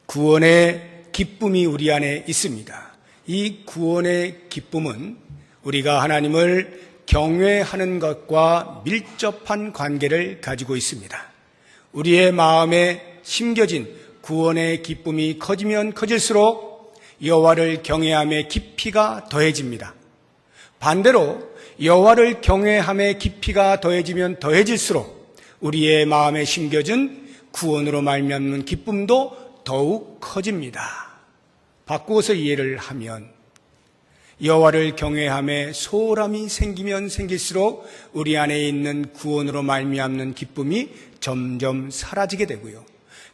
구원의 기쁨이 우리 안에 있습니다. 이 구원의 기쁨은 우리가 하나님을 경외하는 것과 밀접한 관계를 가지고 있습니다. 우리의 마음에 심겨진 구원의 기쁨이 커지면 커질수록 여호와를 경외함의 깊이가 더해집니다. 반대로 여호와를 경외함의 깊이가 더해지면 더해질수록 우리의 마음에 심겨진 구원으로 말미암는 기쁨도 더욱 커집니다. 바꾸어서 이해를 하면 여호와를 경외함에 소홀함이 생기면 생길수록 우리 안에 있는 구원으로 말미암는 기쁨이 점점 사라지게 되고요.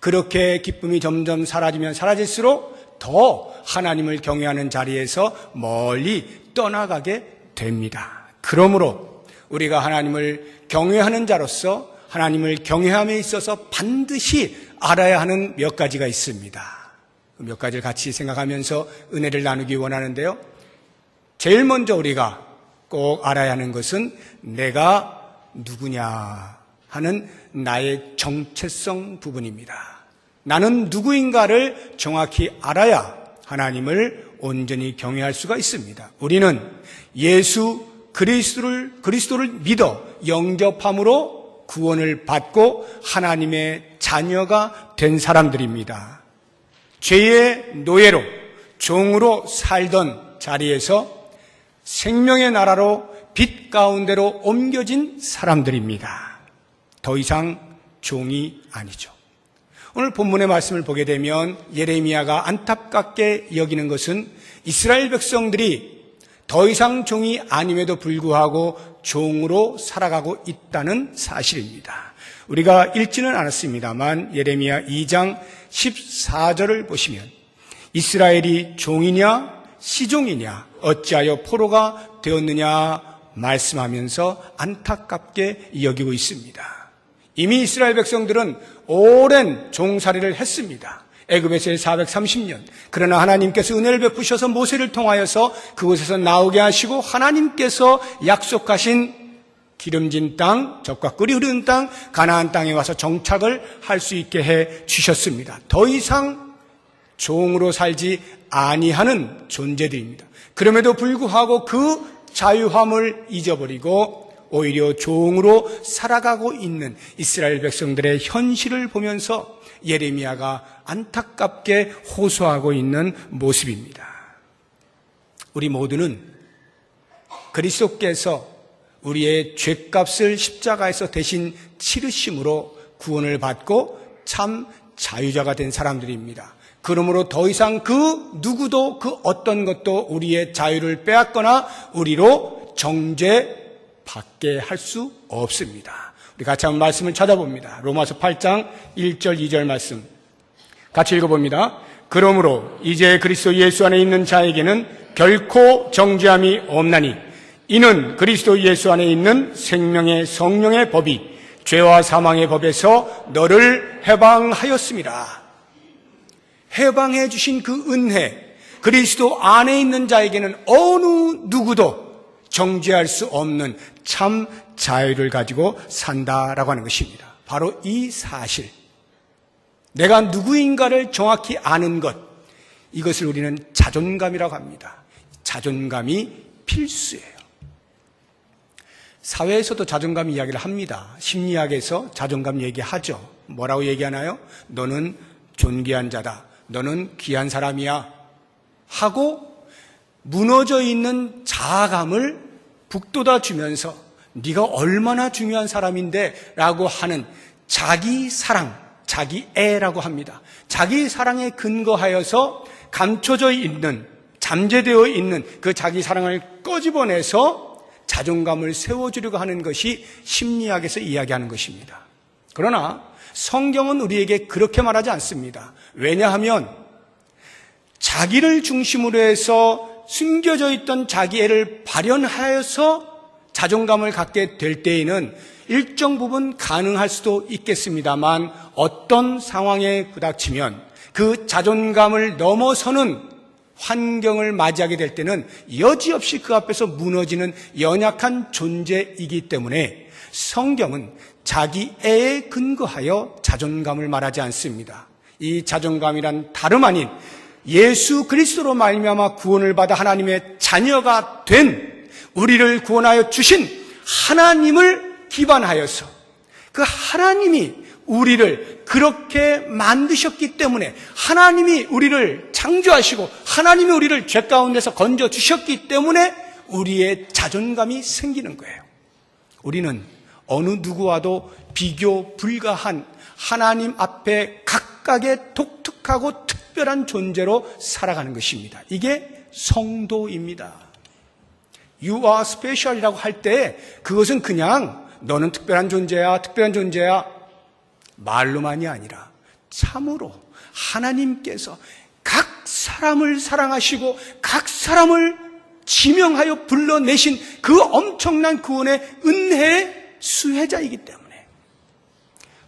그렇게 기쁨이 점점 사라지면 사라질수록 더 하나님을 경외하는 자리에서 멀리 떠나가게 됩니다. 그러므로 우리가 하나님을 경외하는 자로서 하나님을 경외함에 있어서 반드시 알아야 하는 몇 가지가 있습니다. 몇 가지를 같이 생각하면서 은혜를 나누기 원하는데요. 제일 먼저 우리가 꼭 알아야 하는 것은 내가 누구냐 하는 나의 정체성 부분입니다. 나는 누구인가를 정확히 알아야 하나님을 온전히 경외할 수가 있습니다. 우리는 예수 그리스도를 믿어 영접함으로 구원을 받고 하나님의 자녀가 된 사람들입니다. 죄의 노예로 종으로 살던 자리에서 생명의 나라로 빛 가운데로 옮겨진 사람들입니다. 더 이상 종이 아니죠. 오늘 본문의 말씀을 보게 되면 예레미야가 안타깝게 여기는 것은 이스라엘 백성들이 더 이상 종이 아님에도 불구하고 종으로 살아가고 있다는 사실입니다. 우리가 읽지는 않았습니다만 예레미야 2장 14절을 보시면 이스라엘이 종이냐 시종이냐 어찌하여 포로가 되었느냐 말씀하면서 안타깝게 여기고 있습니다. 이미 이스라엘 백성들은 오랜 종살이를 했습니다. 애굽에서의 430년. 그러나 하나님께서 은혜를 베푸셔서 모세를 통하여서 그곳에서 나오게 하시고 하나님께서 약속하신 기름진 땅, 젖과 꿀이 흐르는 땅, 가나안 땅에 와서 정착을 할 수 있게 해 주셨습니다. 더 이상 종으로 살지 아니하는 존재들입니다. 그럼에도 불구하고 그 자유함을 잊어버리고 오히려 종으로 살아가고 있는 이스라엘 백성들의 현실을 보면서 예레미야가 안타깝게 호소하고 있는 모습입니다. 우리 모두는 그리스도께서 우리의 죄값을 십자가에서 대신 치르심으로 구원을 받고 참 자유자가 된 사람들입니다. 그러므로 더 이상 그 누구도 그 어떤 것도 우리의 자유를 빼앗거나 우리로 정죄받게 할 수 없습니다. 우리 같이 한번 말씀을 찾아봅니다. 로마서 8장 1절 2절 말씀 같이 읽어봅니다. 그러므로 이제 그리스도 예수 안에 있는 자에게는 결코 정죄함이 없나니 이는 그리스도 예수 안에 있는 생명의 성령의 법이 죄와 사망의 법에서 너를 해방하였습니다. 해방해 주신 그 은혜, 그리스도 안에 있는 자에게는 어느 누구도 정죄할 수 없는 참 자유를 가지고 산다라고 하는 것입니다. 바로 이 사실, 내가 누구인가를 정확히 아는 것, 이것을 우리는 자존감이라고 합니다. 자존감이 필수예요. 사회에서도 자존감 이야기를 합니다. 심리학에서 자존감 얘기하죠. 뭐라고 얘기하나요? 너는 존귀한 자다. 너는 귀한 사람이야. 하고 무너져 있는 자아감을 북돋아 주면서 네가 얼마나 중요한 사람인데 라고 하는 자기 사랑, 자기애라고 합니다. 자기 사랑에 근거하여서 감춰져 있는, 잠재되어 있는 그 자기 사랑을 꺼집어내서 자존감을 세워주려고 하는 것이 심리학에서 이야기하는 것입니다. 그러나 성경은 우리에게 그렇게 말하지 않습니다. 왜냐하면 자기를 중심으로 해서 숨겨져 있던 자기애를 발현하여서 자존감을 갖게 될 때에는 일정 부분 가능할 수도 있겠습니다만 어떤 상황에 부닥치면 그 자존감을 넘어서는 환경을 맞이하게 될 때는 여지없이 그 앞에서 무너지는 연약한 존재이기 때문에 성경은 자기애에 근거하여 자존감을 말하지 않습니다. 이 자존감이란 다름 아닌 예수 그리스도로 말미암아 구원을 받아 하나님의 자녀가 된 우리를 구원하여 주신 하나님을 기반하여서 그 하나님이 우리를 그렇게 만드셨기 때문에, 하나님이 우리를 창조하시고 하나님이 우리를 죄 가운데서 건져 주셨기 때문에 우리의 자존감이 생기는 거예요. 우리는 어느 누구와도 비교 불가한 하나님 앞에 각각의 독특하고 특별한 존재로 살아가는 것입니다. 이게 성도입니다. You are special이라고 할 때 그것은 그냥 너는 특별한 존재야, 특별한 존재야 말로만이 아니라 참으로 하나님께서 각 사람을 사랑하시고 각 사람을 지명하여 불러내신 그 엄청난 구원의 은혜의 수혜자이기 때문에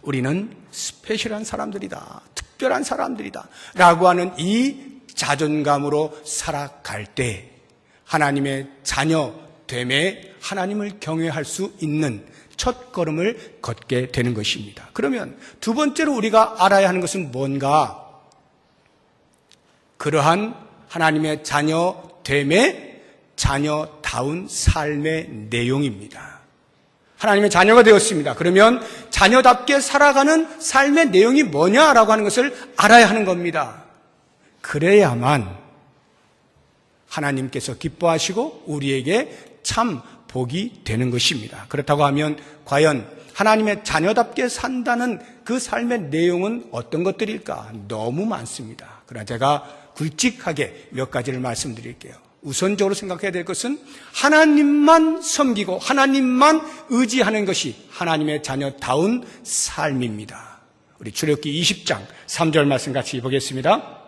우리는 스페셜한 사람들이다, 특별한 사람들이다 라고 하는 이 자존감으로 살아갈 때 하나님의 자녀됨에 하나님을 경외할 수 있는 첫 걸음을 걷게 되는 것입니다. 그러면 두 번째로 우리가 알아야 하는 것은 뭔가? 그러한 하나님의 자녀됨의 자녀다운 삶의 내용입니다. 하나님의 자녀가 되었습니다. 그러면 자녀답게 살아가는 삶의 내용이 뭐냐라고 하는 것을 알아야 하는 겁니다. 그래야만 하나님께서 기뻐하시고 우리에게 참 복이 되는 것입니다. 그렇다고 하면 과연 하나님의 자녀답게 산다는 그 삶의 내용은 어떤 것들일까? 너무 많습니다. 그러나 제가 굵직하게 몇 가지를 말씀드릴게요. 우선적으로 생각해야 될 것은 하나님만 섬기고 하나님만 의지하는 것이 하나님의 자녀다운 삶입니다. 우리 출애굽기 20장 3절 말씀 같이 보겠습니다.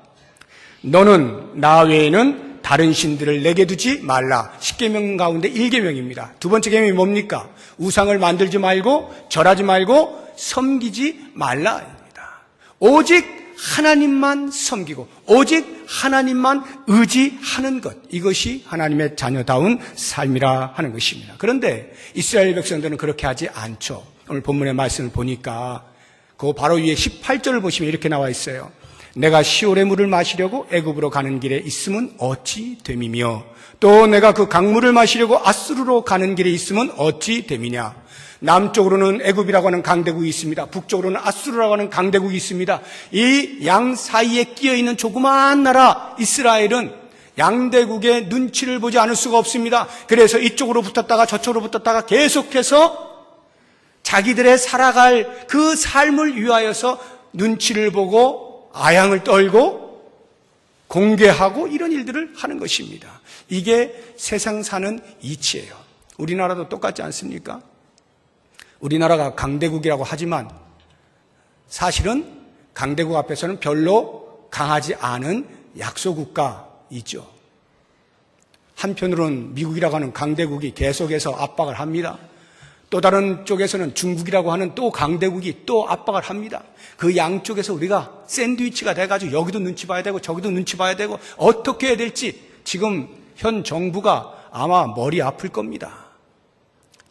너는 나 외에는 다른 신들을 내게 두지 말라. 10계명 가운데 1계명입니다. 두 번째 계명이 뭡니까? 우상을 만들지 말고 절하지 말고 섬기지 말라입니다. 오직 하나님만 섬기고 오직 하나님만 의지하는 것, 이것이 하나님의 자녀다운 삶이라 하는 것입니다. 그런데 이스라엘 백성들은 그렇게 하지 않죠. 오늘 본문의 말씀을 보니까 그 바로 위에 18절을 보시면 이렇게 나와 있어요. 내가 시올의 물을 마시려고 애굽으로 가는 길에 있으면 어찌 됨이며 또 내가 그 강물을 마시려고 아수르로 가는 길에 있으면 어찌 됨이냐. 남쪽으로는 애굽이라고 하는 강대국이 있습니다. 북쪽으로는 아수르라고 하는 강대국이 있습니다. 이 양 사이에 끼어있는 조그마한 나라 이스라엘은 양대국의 눈치를 보지 않을 수가 없습니다. 그래서 이쪽으로 붙었다가 저쪽으로 붙었다가 계속해서 자기들의 살아갈 그 삶을 위하여서 눈치를 보고 아양을 떨고 공개하고 이런 일들을 하는 것입니다. 이게 세상 사는 이치예요. 우리나라도 똑같지 않습니까? 우리나라가 강대국이라고 하지만 사실은 강대국 앞에서는 별로 강하지 않은 약소국가이죠. 한편으로는 미국이라고 하는 강대국이 계속해서 압박을 합니다. 또 다른 쪽에서는 중국이라고 하는 또 강대국이 또 압박을 합니다. 그 양쪽에서 우리가 샌드위치가 돼가지고 여기도 눈치 봐야 되고 저기도 눈치 봐야 되고 어떻게 해야 될지 지금 현 정부가 아마 머리 아플 겁니다.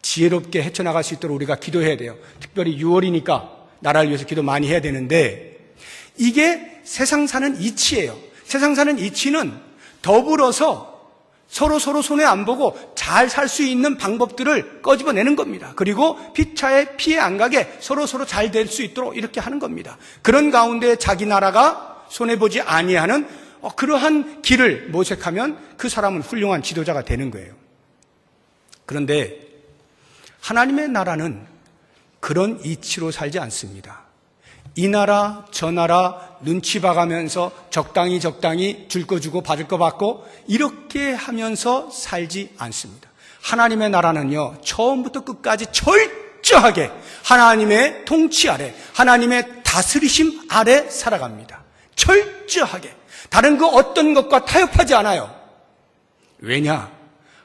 지혜롭게 헤쳐나갈 수 있도록 우리가 기도해야 돼요. 특별히 6월이니까 나라를 위해서 기도 많이 해야 되는데 이게 세상 사는 이치예요. 세상 사는 이치는 더불어서 서로 손해 안 보고 잘 살 수 있는 방법들을 꺼집어내는 겁니다. 그리고 피차에 피해 안 가게 서로 잘 될 수 있도록 이렇게 하는 겁니다. 그런 가운데 자기 나라가 손해보지 아니하는 그러한 길을 모색하면 그 사람은 훌륭한 지도자가 되는 거예요. 그런데 하나님의 나라는 그런 이치로 살지 않습니다. 이 나라 저 나라 눈치 봐가면서 적당히 줄 거 주고 받을 거 받고 이렇게 하면서 살지 않습니다. 하나님의 나라는요, 처음부터 끝까지 철저하게 하나님의 통치 아래, 하나님의 다스리심 아래 살아갑니다. 철저하게. 다른 그 어떤 것과 타협하지 않아요. 왜냐?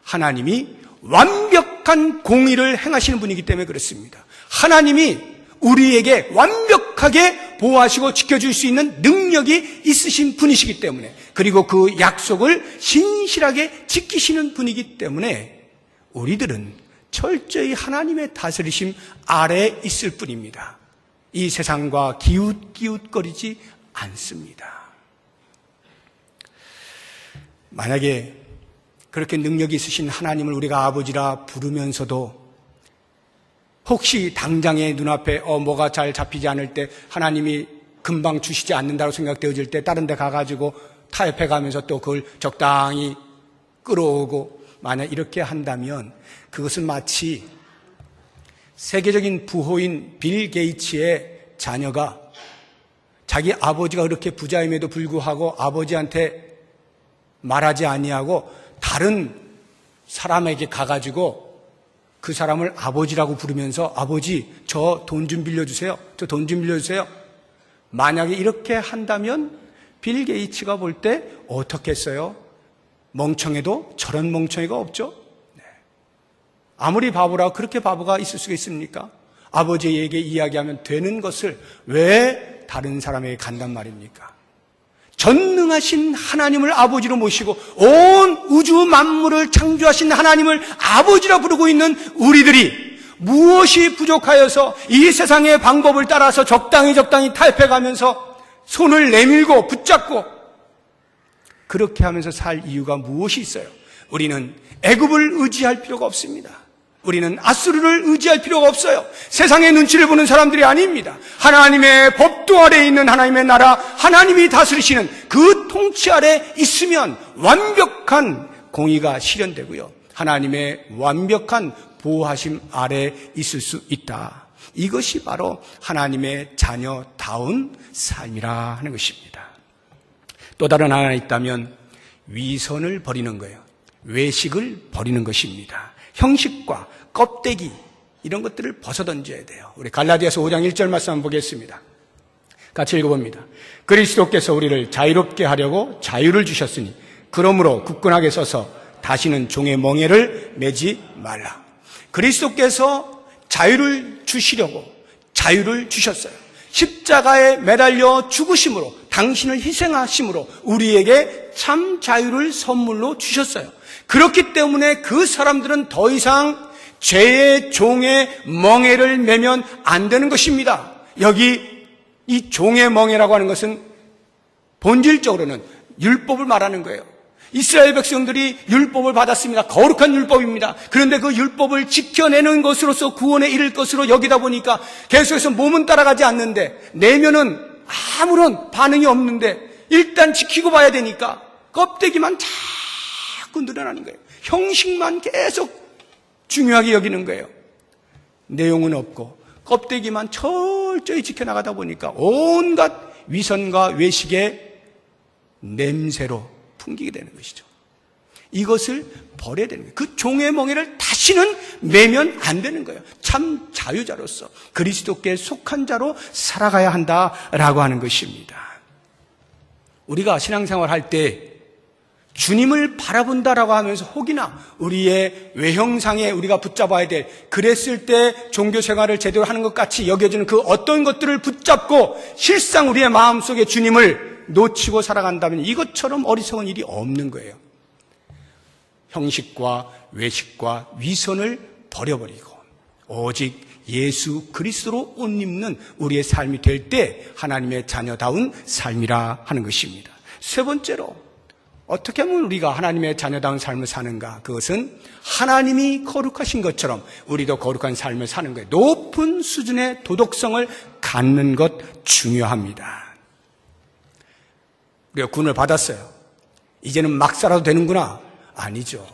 하나님이 완벽한 공의를 행하시는 분이기 때문에 그렇습니다. 하나님이 우리에게 완벽하게 보호하시고 지켜줄 수 있는 능력이 있으신 분이시기 때문에, 그리고 그 약속을 신실하게 지키시는 분이기 때문에 우리들은 철저히 하나님의 다스리심 아래에 있을 뿐입니다. 이 세상과 기웃기웃거리지 않습니다. 만약에 그렇게 능력이 있으신 하나님을 우리가 아버지라 부르면서도 혹시 당장의 눈앞에 뭐가 잘 잡히지 않을 때 하나님이 금방 주시지 않는다고 생각되어질 때 다른 데 가가지고 타협해 가면서 또 그걸 적당히 끌어오고 만약 이렇게 한다면 그것은 마치 세계적인 부호인 빌 게이츠의 자녀가 자기 아버지가 그렇게 부자임에도 불구하고 아버지한테 말하지 아니하고 다른 사람에게 가가지고 그 사람을 아버지라고 부르면서 아버지 저 돈 좀 빌려주세요. 저 돈 좀 빌려주세요. 만약에 이렇게 한다면 빌 게이츠가 볼 때 어떻겠어요? 멍청해도 저런 멍청이가 없죠. 네. 아무리 바보라고 그렇게 바보가 있을 수가 있습니까? 아버지에게 이야기하면 되는 것을 왜 다른 사람에게 간단 말입니까? 전능하신 하나님을 아버지로 모시고 온 우주 만물을 창조하신 하나님을 아버지라 부르고 있는 우리들이 무엇이 부족하여서 이 세상의 방법을 따라서 적당히 타협해가면서 손을 내밀고 붙잡고 그렇게 하면서 살 이유가 무엇이 있어요? 우리는 애굽을 의지할 필요가 없습니다. 우리는 아수르를 의지할 필요가 없어요. 세상의 눈치를 보는 사람들이 아닙니다. 하나님의 법도 아래에 있는 하나님의 나라, 하나님이 다스리시는 그 통치 아래 있으면 완벽한 공의가 실현되고요. 하나님의 완벽한 보호하심 아래 있을 수 있다. 이것이 바로 하나님의 자녀다운 삶이라 하는 것입니다. 또 다른 하나 있다면 위선을 버리는 거예요. 외식을 버리는 것입니다. 형식과 껍데기 이런 것들을 벗어던져야 돼요. 우리 갈라디아서 5장 1절 말씀 한번 보겠습니다. 같이 읽어봅니다. 그리스도께서 우리를 자유롭게 하려고 자유를 주셨으니 그러므로 굳건하게 서서 다시는 종의 멍에를 매지 말라. 그리스도께서 자유를 주시려고 자유를 주셨어요. 십자가에 매달려 죽으심으로 당신을 희생하심으로 우리에게 참 자유를 선물로 주셨어요. 그렇기 때문에 그 사람들은 더 이상 죄의 종의 멍에를 매면 안 되는 것입니다. 여기 이 종의 멍에라고 하는 것은 본질적으로는 율법을 말하는 거예요. 이스라엘 백성들이 율법을 받았습니다. 거룩한 율법입니다. 그런데 그 율법을 지켜내는 것으로서 구원에 이를 것으로 여기다 보니까 계속해서 몸은 따라가지 않는데 내면은 아무런 반응이 없는데 일단 지키고 봐야 되니까 껍데기만 자꾸 늘어나는 거예요. 형식만 계속 중요하게 여기는 거예요. 내용은 없고 껍데기만 철저히 지켜나가다 보니까 온갖 위선과 외식의 냄새로 풍기게 되는 것이죠. 이것을 버려야 되는 거예요. 그 종의 멍에를 다시는 매면 안 되는 거예요. 참 자유자로서 그리스도께 속한 자로 살아가야 한다라고 하는 것입니다. 우리가 신앙생활 할 때 주님을 바라본다라고 하면서 혹이나 우리의 외형상에 우리가 붙잡아야 될 그랬을 때 종교생활을 제대로 하는 것 같이 여겨지는 그 어떤 것들을 붙잡고 실상 우리의 마음속에 주님을 놓치고 살아간다면 이것처럼 어리석은 일이 없는 거예요. 형식과 외식과 위선을 버려버리고 오직 예수 그리스도로 옷 입는 우리의 삶이 될 때 하나님의 자녀다운 삶이라 하는 것입니다. 세 번째로 어떻게 하면 우리가 하나님의 자녀다운 삶을 사는가? 그것은 하나님이 거룩하신 것처럼 우리도 거룩한 삶을 사는 거예요. 높은 수준의 도덕성을 갖는 것 중요합니다. 우리가 구원을 받았어요. 이제는 막 살아도 되는구나. 아니죠.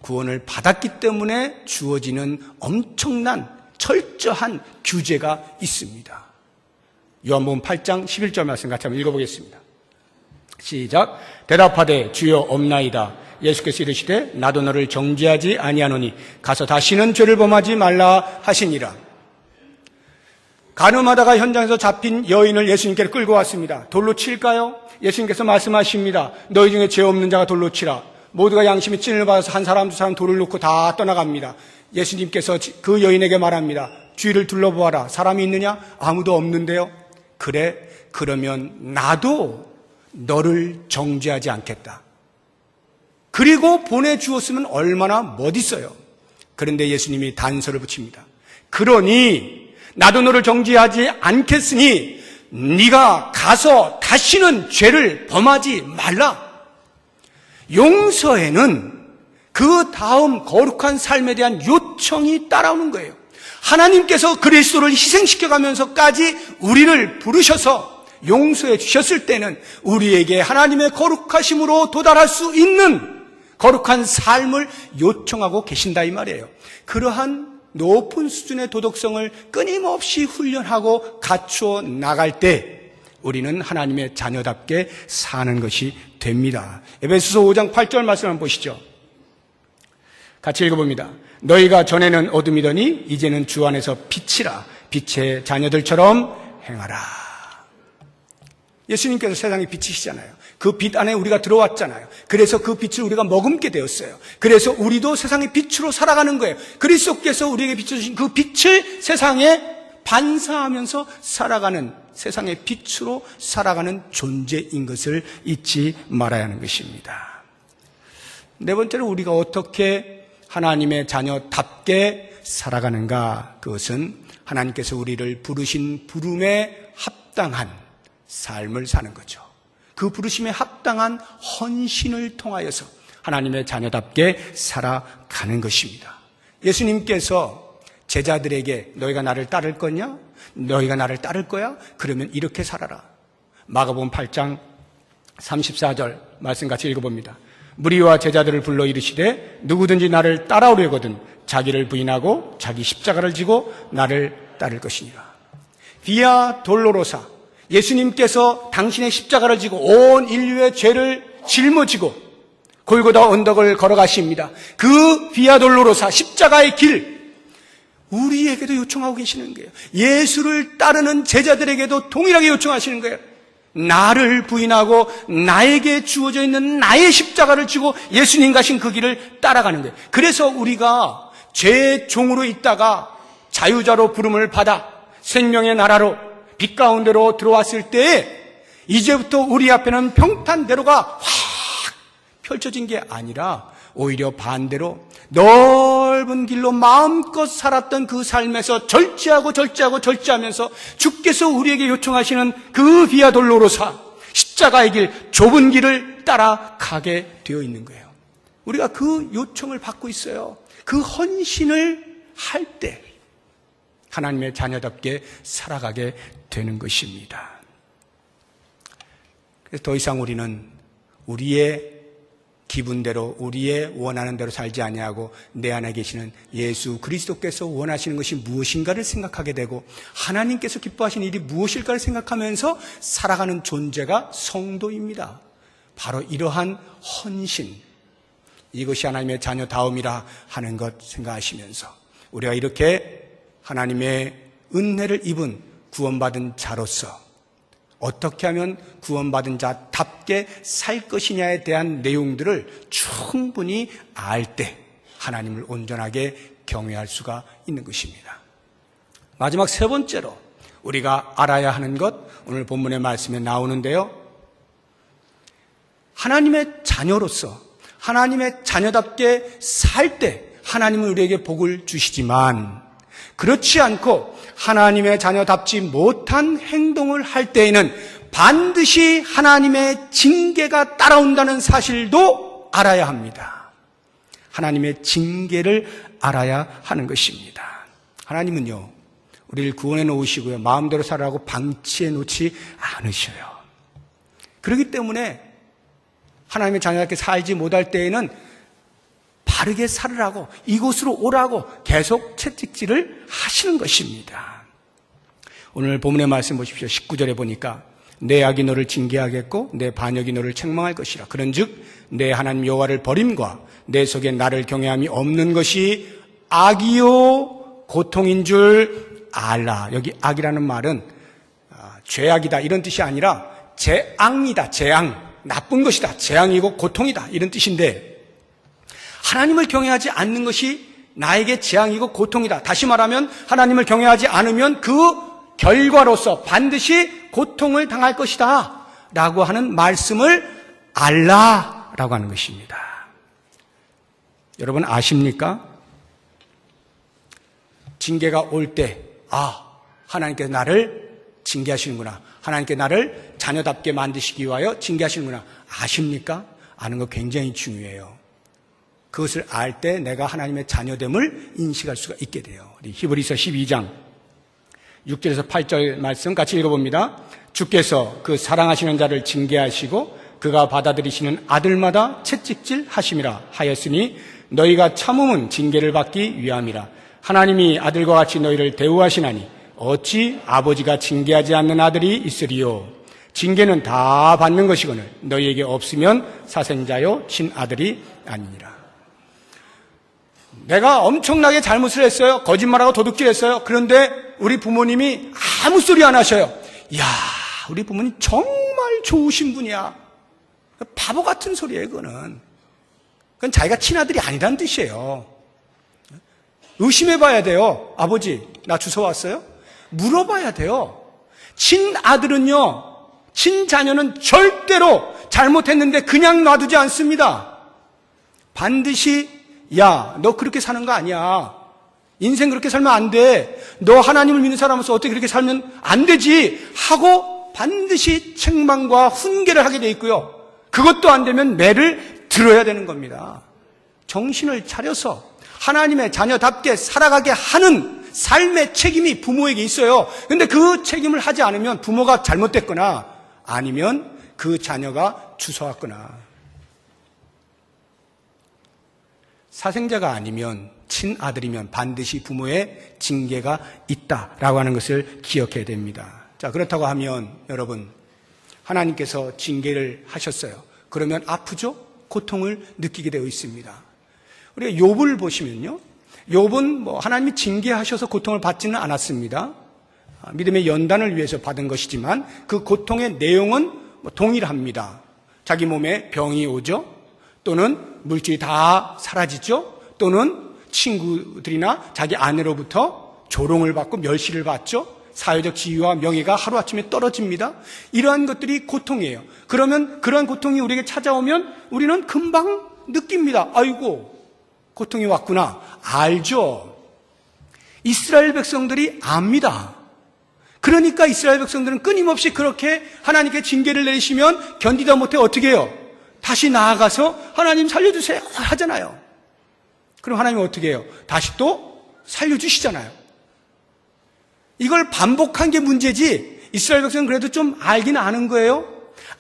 구원을 받았기 때문에 주어지는 엄청난 철저한 규제가 있습니다. 요한복음 8장 11절 말씀 같이 한번 읽어보겠습니다. 시작. 대답하되 주여 없나이다. 예수께서 이르시되 나도 너를 정죄하지 아니하노니 가서 다시는 죄를 범하지 말라 하시니라. 간음하다가 현장에서 잡힌 여인을 예수님께로 끌고 왔습니다. 돌로 칠까요? 예수님께서 말씀하십니다. 너희 중에 죄 없는 자가 돌로 치라. 모두가 양심의 찐을 받아서 한 사람 두 사람 돌을 놓고 다 떠나갑니다. 예수님께서 그 여인에게 말합니다. 주위를 둘러보아라. 사람이 있느냐? 아무도 없는데요. 그래, 그러면 나도 너를 정죄하지 않겠다. 그리고 보내주었으면 얼마나 멋있어요. 그런데 예수님이 단서를 붙입니다. 그러니 나도 너를 정죄하지 않겠으니 네가 가서 다시는 죄를 범하지 말라. 용서에는 그 다음 거룩한 삶에 대한 요청이 따라오는 거예요. 하나님께서 그리스도를 희생시켜가면서까지 우리를 부르셔서 용서해 주셨을 때는 우리에게 하나님의 거룩하심으로 도달할 수 있는 거룩한 삶을 요청하고 계신다 이 말이에요. 그러한 높은 수준의 도덕성을 끊임없이 훈련하고 갖추어 나갈 때 우리는 하나님의 자녀답게 사는 것이 됩니다. 에베소서 5장 8절 말씀 한번 보시죠. 같이 읽어봅니다. 너희가 전에는 어둠이더니 이제는 주 안에서 빛이라. 빛의 자녀들처럼 행하라. 예수님께서 세상의 빛이시잖아요. 그 빛 안에 우리가 들어왔잖아요. 그래서 그 빛을 우리가 머금게 되었어요. 그래서 우리도 세상의 빛으로 살아가는 거예요. 그리스도께서 우리에게 비춰주신 그 빛을 세상에 반사하면서 살아가는, 세상의 빛으로 살아가는 존재인 것을 잊지 말아야 하는 것입니다. 네 번째로 우리가 어떻게 하나님의 자녀답게 살아가는가? 그것은 하나님께서 우리를 부르신 부름에 합당한 삶을 사는 거죠. 그 부르심에 합당한 헌신을 통하여서 하나님의 자녀답게 살아가는 것입니다. 예수님께서 제자들에게 너희가 나를 따를 거냐? 너희가 나를 따를 거야? 그러면 이렇게 살아라. 마가복음 8장 34절 말씀 같이 읽어봅니다. 무리와 제자들을 불러 이르시되 누구든지 나를 따라오려거든 자기를 부인하고 자기 십자가를 지고 나를 따를 것이니라. 비아 돌로로사, 예수님께서 당신의 십자가를 지고 온 인류의 죄를 짊어지고 골고다 언덕을 걸어가십니다. 그 비아 돌로로사, 십자가의 길, 우리에게도 요청하고 계시는 거예요. 예수를 따르는 제자들에게도 동일하게 요청하시는 거예요. 나를 부인하고 나에게 주어져 있는 나의 십자가를 지고 예수님 가신 그 길을 따라가는 거예요. 그래서 우리가 죄의 종으로 있다가 자유자로 부름을 받아 생명의 나라로 빛 가운데로 들어왔을 때 이제부터 우리 앞에는 평탄대로가 확 펼쳐진 게 아니라 오히려 반대로 넓은 길로 마음껏 살았던 그 삶에서 절제하면서 주께서 우리에게 요청하시는 그 비아 돌로로사, 십자가의 길, 좁은 길을 따라가게 되어 있는 거예요. 우리가 그 요청을 받고 있어요. 그 헌신을 할 때 하나님의 자녀답게 살아가게 되는 것입니다. 그래서 더 이상 우리는 우리의 기분대로 우리의 원하는 대로 살지 아니하고 내 안에 계시는 예수 그리스도께서 원하시는 것이 무엇인가를 생각하게 되고 하나님께서 기뻐하시는 일이 무엇일까를 생각하면서 살아가는 존재가 성도입니다. 바로 이러한 헌신, 이것이 하나님의 자녀다움이라 하는 것 생각하시면서 우리가 이렇게 하나님의 은혜를 입은 구원받은 자로서 어떻게 하면 구원받은 자답게 살 것이냐에 대한 내용들을 충분히 알 때 하나님을 온전하게 경외할 수가 있는 것입니다. 마지막 세 번째로 우리가 알아야 하는 것, 오늘 본문의 말씀에 나오는데요. 하나님의 자녀로서 하나님의 자녀답게 살 때 하나님은 우리에게 복을 주시지만 그렇지 않고 하나님의 자녀답지 못한 행동을 할 때에는 반드시 하나님의 징계가 따라온다는 사실도 알아야 합니다. 하나님의 징계를 알아야 하는 것입니다. 하나님은요, 우리를 구원해 놓으시고요, 마음대로 살아라고 방치해 놓지 않으셔요. 그렇기 때문에 하나님의 자녀답게 살지 못할 때에는 바르게 살으라고, 이곳으로 오라고 계속 채찍질을 하시는 것입니다. 오늘 본문의 말씀 보십시오. 19절에 보니까 내 악이 너를 징계하겠고 내 반역이 너를 책망할 것이라. 그런즉 내 하나님 여호와를 버림과 내 속에 나를 경외함이 없는 것이 악이요 고통인 줄 알라. 여기 악이라는 말은 죄악이다 이런 뜻이 아니라 재앙이다. 재앙, 나쁜 것이다. 재앙이고 고통이다 이런 뜻인데, 하나님을 경외하지 않는 것이 나에게 재앙이고 고통이다. 다시 말하면 하나님을 경외하지 않으면 그 결과로서 반드시 고통을 당할 것이다 라고 하는 말씀을 알라라고 하는 것입니다. 여러분 아십니까? 징계가 올 때 하나님께서 나를 징계하시는구나. 하나님께 나를 자녀답게 만드시기 위하여 징계하시는구나. 아십니까? 아는 거 굉장히 중요해요. 그것을 알 때 내가 하나님의 자녀됨을 인식할 수가 있게 돼요. 우리 히브리서 12장 6절에서 8절 말씀 같이 읽어봅니다. 주께서 그 사랑하시는 자를 징계하시고 그가 받아들이시는 아들마다 채찍질 하심이라 하였으니 너희가 참음은 징계를 받기 위함이라. 하나님이 아들과 같이 너희를 대우하시나니 어찌 아버지가 징계하지 않는 아들이 있으리요. 징계는 다 받는 것이거늘 너희에게 없으면 사생자요 친아들이 아니니라. 내가 엄청나게 잘못을 했어요. 거짓말하고 도둑질했어요. 그런데 우리 부모님이 아무 소리 안 하셔요. 이야, 우리 부모님 정말 좋으신 분이야. 바보 같은 소리예요, 그거는. 그건 자기가 친아들이 아니란 뜻이에요. 의심해봐야 돼요. 아버지, 나 주워 왔어요? 물어봐야 돼요. 친아들은요, 친자녀는 절대로 잘못했는데 그냥 놔두지 않습니다. 반드시 야, 너 그렇게 사는 거 아니야. 인생 그렇게 살면 안 돼. 너 하나님을 믿는 사람으로서 어떻게 그렇게 살면 안 되지 하고 반드시 책망과 훈계를 하게 돼 있고요. 그것도 안 되면 매를 들어야 되는 겁니다. 정신을 차려서 하나님의 자녀답게 살아가게 하는 삶의 책임이 부모에게 있어요. 그런데 그 책임을 하지 않으면 부모가 잘못됐거나 아니면 그 자녀가 주워왔거나 사생자가 아니면 친아들이면 반드시 부모의 징계가 있다라고 하는 것을 기억해야 됩니다. 자, 그렇다고 하면 여러분 하나님께서 징계를 하셨어요. 그러면 아프죠? 고통을 느끼게 되어 있습니다. 우리가 욥을 보시면요. 욥은 하나님이 징계하셔서 고통을 받지는 않았습니다. 믿음의 연단을 위해서 받은 것이지만 그 고통의 내용은 동일합니다. 자기 몸에 병이 오죠. 또는 물질이 다 사라지죠. 또는 친구들이나 자기 아내로부터 조롱을 받고 멸시를 받죠. 사회적 지위와 명예가 하루아침에 떨어집니다. 이러한 것들이 고통이에요. 그러면 그러한 고통이 우리에게 찾아오면 우리는 금방 느낍니다. 아이고, 고통이 왔구나. 알죠. 이스라엘 백성들이 압니다. 그러니까 이스라엘 백성들은 끊임없이 그렇게 하나님께 징계를 내리시면 견디다 못해 어떻게 해요? 다시 나아가서 하나님 살려주세요 하잖아요. 그럼 하나님은 어떻게 해요? 다시 또 살려주시잖아요. 이걸 반복한 게 문제지 이스라엘 백성은 그래도 좀 알긴 아는 거예요.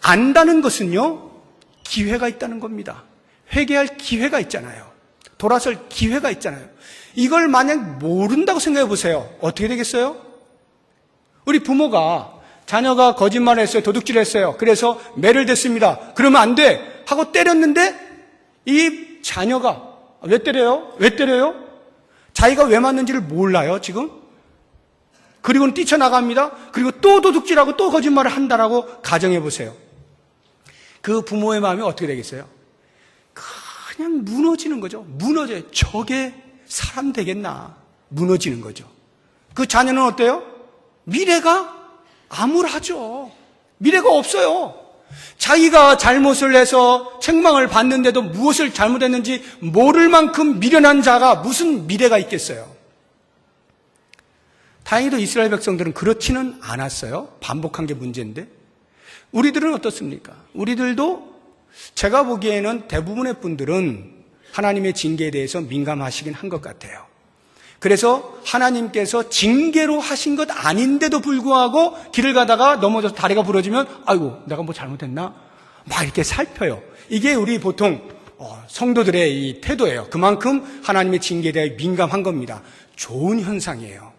안다는 것은요, 기회가 있다는 겁니다. 회개할 기회가 있잖아요. 돌아설 기회가 있잖아요. 이걸 만약 모른다고 생각해 보세요. 어떻게 되겠어요? 우리 부모가 자녀가 거짓말을 했어요. 도둑질을 했어요. 그래서 매를 댔습니다. 그러면 안 돼 하고 때렸는데 이 자녀가 왜 때려요? 왜 때려요? 자기가 왜 맞는지를 몰라요, 지금. 그리고는 뛰쳐나갑니다. 그리고 또 도둑질하고 또 거짓말을 한다라고 가정해 보세요. 그 부모의 마음이 어떻게 되겠어요? 그냥 무너지는 거죠. 무너져요. 저게 사람 되겠나. 무너지는 거죠. 그 자녀는 어때요? 미래가 암울하죠. 미래가 없어요. 자기가 잘못을 해서 책망을 받는데도 무엇을 잘못했는지 모를 만큼 미련한 자가 무슨 미래가 있겠어요. 다행히도 이스라엘 백성들은 그렇지는 않았어요. 반복한 게 문제인데. 우리들은 어떻습니까? 우리들도 제가 보기에는 대부분의 분들은 하나님의 징계에 대해서 민감하시긴 한 것 같아요. 그래서 하나님께서 징계로 하신 것 아닌데도 불구하고 길을 가다가 넘어져서 다리가 부러지면 아이고 내가 뭐 잘못했나? 막 이렇게 살펴요. 이게 우리 보통 성도들의 이 태도예요. 그만큼 하나님의 징계에 대해 민감한 겁니다. 좋은 현상이에요.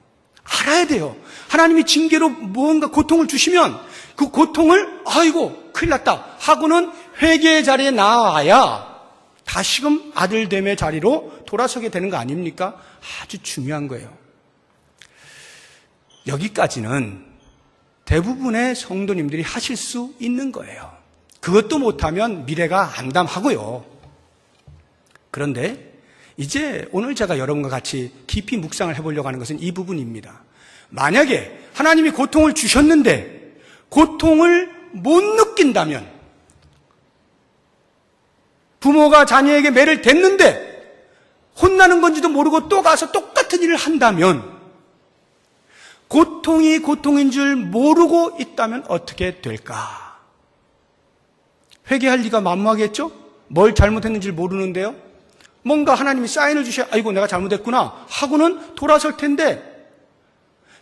알아야 돼요. 하나님이 징계로 무언가 고통을 주시면 그 고통을 아이고 큰일 났다 하고는 회개의 자리에 나와야 다시금 아들됨의 자리로 돌아서게 되는 거 아닙니까? 아주 중요한 거예요. 여기까지는 대부분의 성도님들이 하실 수 있는 거예요. 그것도 못하면 미래가 암담하고요. 그런데 이제 오늘 제가 여러분과 같이 깊이 묵상을 해보려고 하는 것은 이 부분입니다. 만약에 하나님이 고통을 주셨는데 고통을 못 느낀다면, 부모가 자녀에게 매를 댔는데 혼나는 건지도 모르고 또 가서 똑같은 일을 한다면 고통이 고통인 줄 모르고 있다면 어떻게 될까? 회개할 리가 만무하겠죠? 뭘 잘못했는지 모르는데요. 뭔가 하나님이 사인을 주셔야 아이고 내가 잘못했구나 하고는 돌아설 텐데,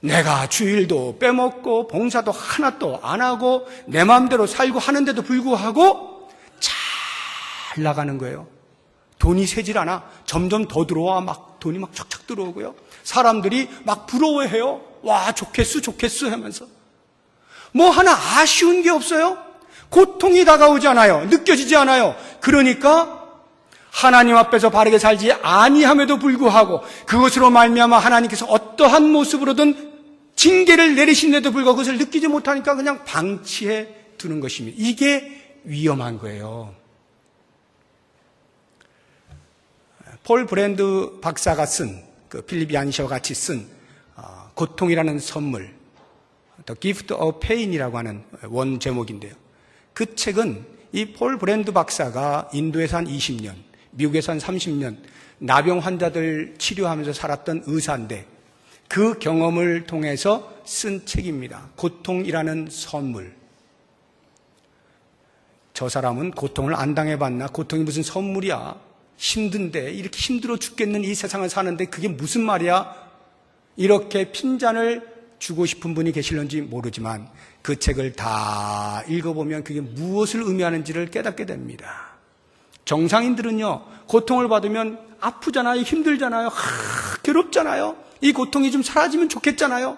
내가 주일도 빼먹고 봉사도 하나도 안 하고 내 마음대로 살고 하는데도 불구하고 잘 나가는 거예요. 돈이 새질 않아. 점점 더 들어와. 막 돈이 막 척척 들어오고요. 사람들이 막 부러워해요. 와, 좋겠수 하면서. 뭐 하나 아쉬운 게 없어요. 고통이 다가오지 않아요. 느껴지지 않아요. 그러니까 하나님 앞에서 바르게 살지 아니함에도 불구하고 그것으로 말미암아 하나님께서 어떠한 모습으로든 징계를 내리신데도 불구하고 그것을 느끼지 못하니까 그냥 방치해 두는 것입니다. 이게 위험한 거예요. 폴 브랜드 박사가 쓴, 필립 얀시와 같이 쓴 고통이라는 선물, The Gift of Pain이라고 하는 원 제목인데요. 그 책은 이 폴 브랜드 박사가 인도에서 한 20년, 미국에서 한 30년 나병 환자들 치료하면서 살았던 의사인데 그 경험을 통해서 쓴 책입니다. 고통이라는 선물. 저 사람은 고통을 안 당해봤나? 고통이 무슨 선물이야? 힘든데, 이렇게 힘들어 죽겠는 이 세상을 사는데 그게 무슨 말이야? 이렇게 핀잔을 주고 싶은 분이 계실런지 모르지만 그 책을 다 읽어보면 그게 무엇을 의미하는지를 깨닫게 됩니다. 정상인들은요, 고통을 받으면 아프잖아요, 힘들잖아요, 괴롭잖아요. 이 고통이 좀 사라지면 좋겠잖아요.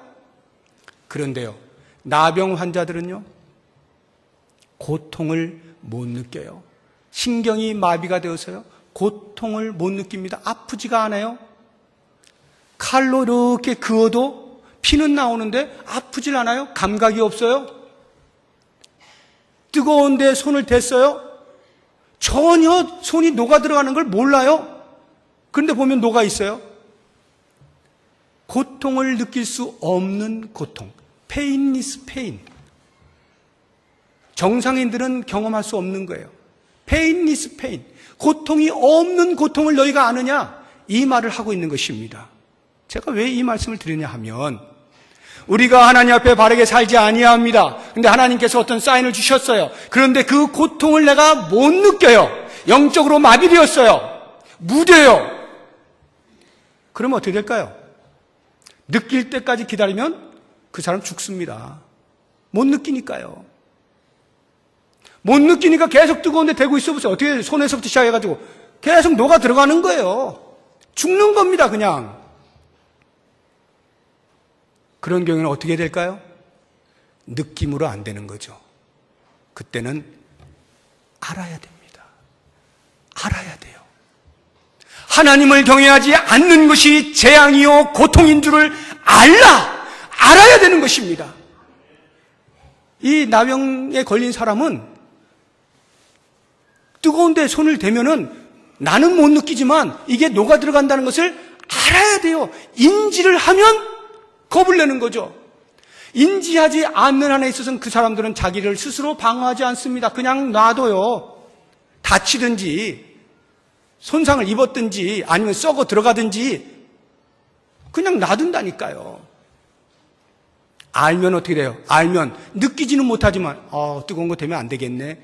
그런데요, 나병 환자들은요, 고통을 못 느껴요. 신경이 마비가 되어서요, 고통을 못 느낍니다. 아프지가 않아요. 칼로 이렇게 그어도 피는 나오는데 아프질 않아요. 감각이 없어요. 뜨거운데 손을 댔어요. 전혀 손이 녹아 들어가는 걸 몰라요. 그런데 보면 녹아 있어요. 고통을 느낄 수 없는 고통. painless pain. 정상인들은 경험할 수 없는 거예요. painless pain. 고통이 없는 고통을 너희가 아느냐? 이 말을 하고 있는 것입니다. 제가 왜 이 말씀을 드리냐 하면 우리가 하나님 앞에 바르게 살지 아니합니다. 근데 하나님께서 어떤 사인을 주셨어요. 그런데 그 고통을 내가 못 느껴요. 영적으로 마비되었어요. 무뎌요. 그러면 어떻게 될까요? 느낄 때까지 기다리면 그 사람 죽습니다. 못 느끼니까요. 못 느끼니까 계속 뜨거운데 대고 있어 보세요. 어떻게 손에서부터 시작해가지고 계속 녹아 들어가는 거예요. 죽는 겁니다, 그냥. 그런 경우는 어떻게 될까요? 느낌으로 안 되는 거죠. 그때는 알아야 됩니다. 알아야 돼요. 하나님을 경외하지 않는 것이 재앙이요 고통인 줄을 알아야 되는 것입니다. 이 나병에 걸린 사람은 뜨거운 데 손을 대면은 나는 못 느끼지만 이게 녹아 들어간다는 것을 알아야 돼요. 인지를 하면 겁을 내는 거죠. 인지하지 않는 한에 있어서는 그 사람들은 자기를 스스로 방어하지 않습니다. 그냥 놔둬요. 다치든지 손상을 입었든지 아니면 썩어 들어가든지 그냥 놔둔다니까요. 알면 어떻게 돼요? 알면 느끼지는 못하지만 뜨거운 거 되면 안 되겠네.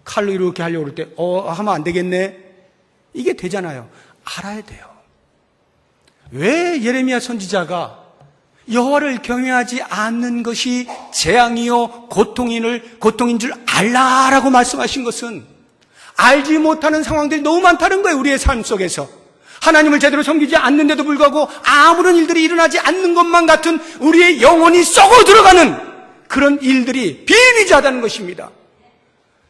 칼로 이렇게 하려고 그럴 때 하면 안 되겠네. 이게 되잖아요. 알아야 돼요. 왜 예레미야 선지자가 여호와를 경외하지 않는 것이 재앙이요 고통인 줄 알라라고 말씀하신 것은 알지 못하는 상황들이 너무 많다는 거예요. 우리의 삶 속에서 하나님을 제대로 섬기지 않는데도 불구하고 아무런 일들이 일어나지 않는 것만 같은 우리의 영혼이 썩어 들어가는 그런 일들이 비일비재하다는 것입니다.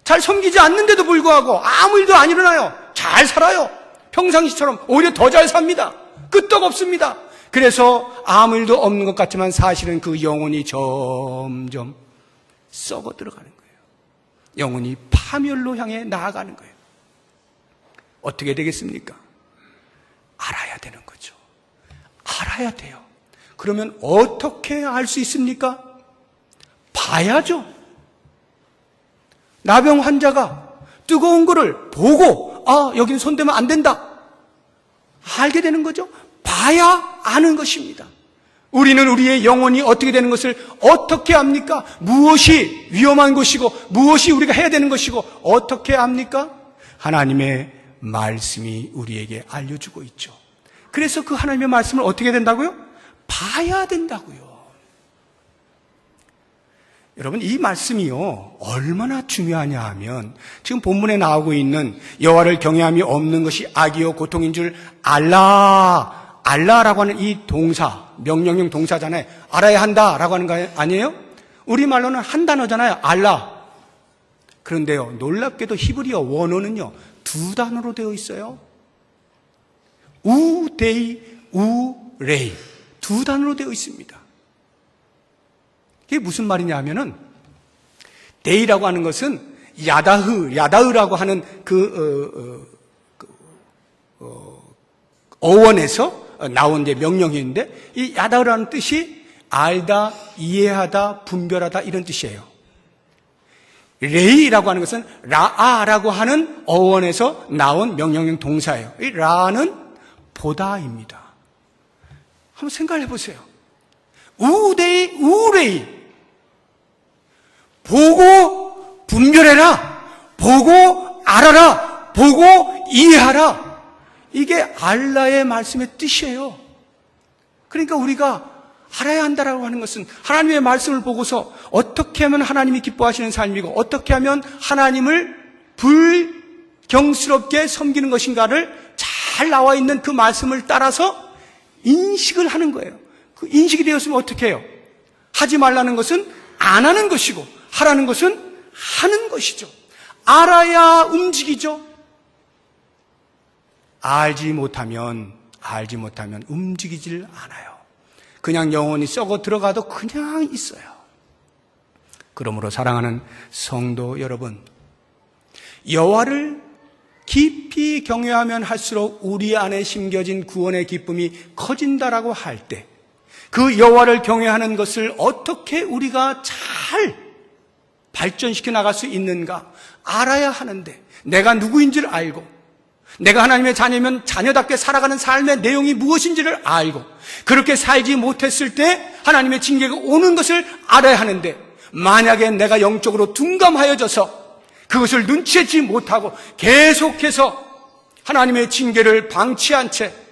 잘 섬기지 않는데도 불구하고 아무 일도 안 일어나요. 잘 살아요. 평상시처럼 오히려 더 잘 삽니다. 끄떡없습니다. 그래서 아무 일도 없는 것 같지만 사실은 그 영혼이 점점 썩어 들어가는 거예요. 영혼이 파멸로 향해 나아가는 거예요. 어떻게 되겠습니까? 알아야 되는 거죠. 알아야 돼요. 그러면 어떻게 알 수 있습니까? 봐야죠. 나병 환자가 뜨거운 거를 보고 여기는 손대면 안 된다. 알게 되는 거죠. 봐야 아는 것입니다. 우리는 우리의 영혼이 어떻게 되는 것을 어떻게 압니까? 무엇이 위험한 것이고 무엇이 우리가 해야 되는 것이고 어떻게 압니까? 하나님의 말씀이 우리에게 알려주고 있죠. 그래서 그 하나님의 말씀을 어떻게 된다고요? 봐야 된다고요. 여러분, 이 말씀이요 얼마나 중요하냐 하면 지금 본문에 나오고 있는 여호와를 경외함이 없는 것이 악이요 고통인 줄 알라라고 하는 이 동사, 명령형 동사잖아요. 알아야 한다라고 하는 거 아니에요? 우리말로는 한 단어잖아요. 알라. 그런데요, 놀랍게도 히브리어 원어는요 2단어로 되어 있어요. 우데이, 우레이 2단어로 되어 있습니다. 이게 무슨 말이냐 하면은 데이라고 하는 것은 야다흐라고 하는 어원에서 나온 이제 명령인데 이 야다흐라는 뜻이 알다, 이해하다, 분별하다 이런 뜻이에요. 레이라고 하는 것은 라아라고 하는 어원에서 나온 명령형 동사예요. 이 라는 보다입니다. 한번 생각해 보세요. 우데이, 우레이. 보고 분별해라. 보고 알아라. 보고 이해하라. 이게 알라의 말씀의 뜻이에요. 그러니까 우리가 알아야 한다라고 하는 것은 하나님의 말씀을 보고서 어떻게 하면 하나님이 기뻐하시는 삶이고 어떻게 하면 하나님을 불경스럽게 섬기는 것인가를 잘 나와 있는 그 말씀을 따라서 인식을 하는 거예요. 그 인식이 되었으면 어떻게 해요? 하지 말라는 것은 안 하는 것이고 하라는 것은 하는 것이죠. 알아야 움직이죠. 알지 못하면 움직이질 않아요. 그냥 영혼이 썩어 들어가도 그냥 있어요. 그러므로 사랑하는 성도 여러분, 여호와를 깊이 경외하면 할수록 우리 안에 심겨진 구원의 기쁨이 커진다라고 할 때 그 여호와를 경외하는 것을 어떻게 우리가 잘 발전시켜 나갈 수 있는가 알아야 하는데, 내가 누구인지를 알고 내가 하나님의 자녀면 자녀답게 살아가는 삶의 내용이 무엇인지를 알고 그렇게 살지 못했을 때 하나님의 징계가 오는 것을 알아야 하는데, 만약에 내가 영적으로 둔감하여져서 그것을 눈치채지 못하고 계속해서 하나님의 징계를 방치한 채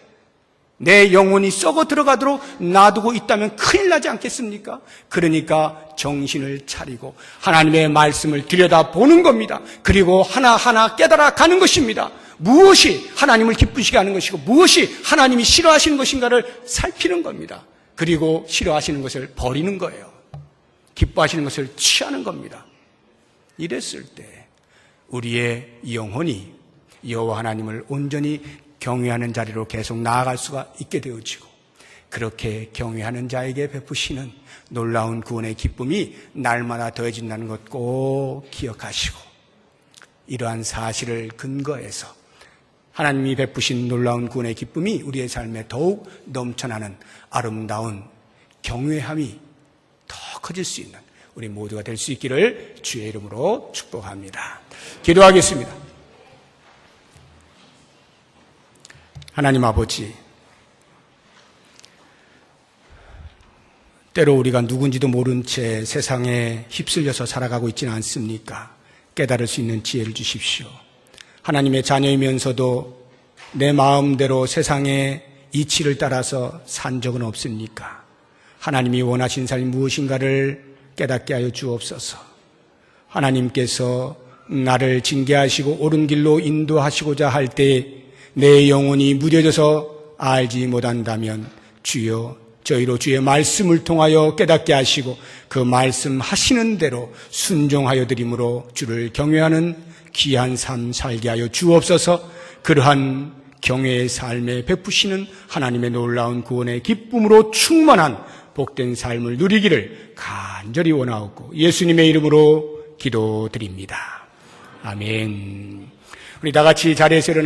내 영혼이 썩어 들어가도록 놔두고 있다면 큰일 나지 않겠습니까? 그러니까 정신을 차리고 하나님의 말씀을 들여다보는 겁니다. 그리고 하나하나 깨달아 가는 것입니다. 무엇이 하나님을 기쁘시게 하는 것이고 무엇이 하나님이 싫어하시는 것인가를 살피는 겁니다. 그리고 싫어하시는 것을 버리는 거예요. 기뻐하시는 것을 취하는 겁니다. 이랬을 때 우리의 영혼이 여호와 하나님을 온전히 경외하는 자리로 계속 나아갈 수가 있게 되어지고, 그렇게 경외하는 자에게 베푸시는 놀라운 구원의 기쁨이 날마다 더해진다는 것 꼭 기억하시고, 이러한 사실을 근거해서 하나님이 베푸신 놀라운 구원의 기쁨이 우리의 삶에 더욱 넘쳐나는 아름다운 경외함이 더 커질 수 있는 우리 모두가 될 수 있기를 주의 이름으로 축복합니다. 기도하겠습니다. 하나님 아버지, 때로 우리가 누군지도 모른 채 세상에 휩쓸려서 살아가고 있지는 않습니까? 깨달을 수 있는 지혜를 주십시오. 하나님의 자녀이면서도 내 마음대로 세상의 이치를 따라서 산 적은 없습니까? 하나님이 원하신 삶이 무엇인가를 깨닫게 하여 주옵소서. 하나님께서 나를 징계하시고 옳은 길로 인도하시고자 할 때 내 영혼이 무뎌져서 알지 못한다면 주여 저희로 주의 말씀을 통하여 깨닫게 하시고 그 말씀하시는 대로 순종하여 드림으로 주를 경외하는 귀한 삶 살게 하여 주옵소서. 그러한 경외의 삶에 베푸시는 하나님의 놀라운 구원의 기쁨으로 충만한 복된 삶을 누리기를 간절히 원하옵고 예수님의 이름으로 기도드립니다. 아멘. 우리 다 같이 자리에서 일어나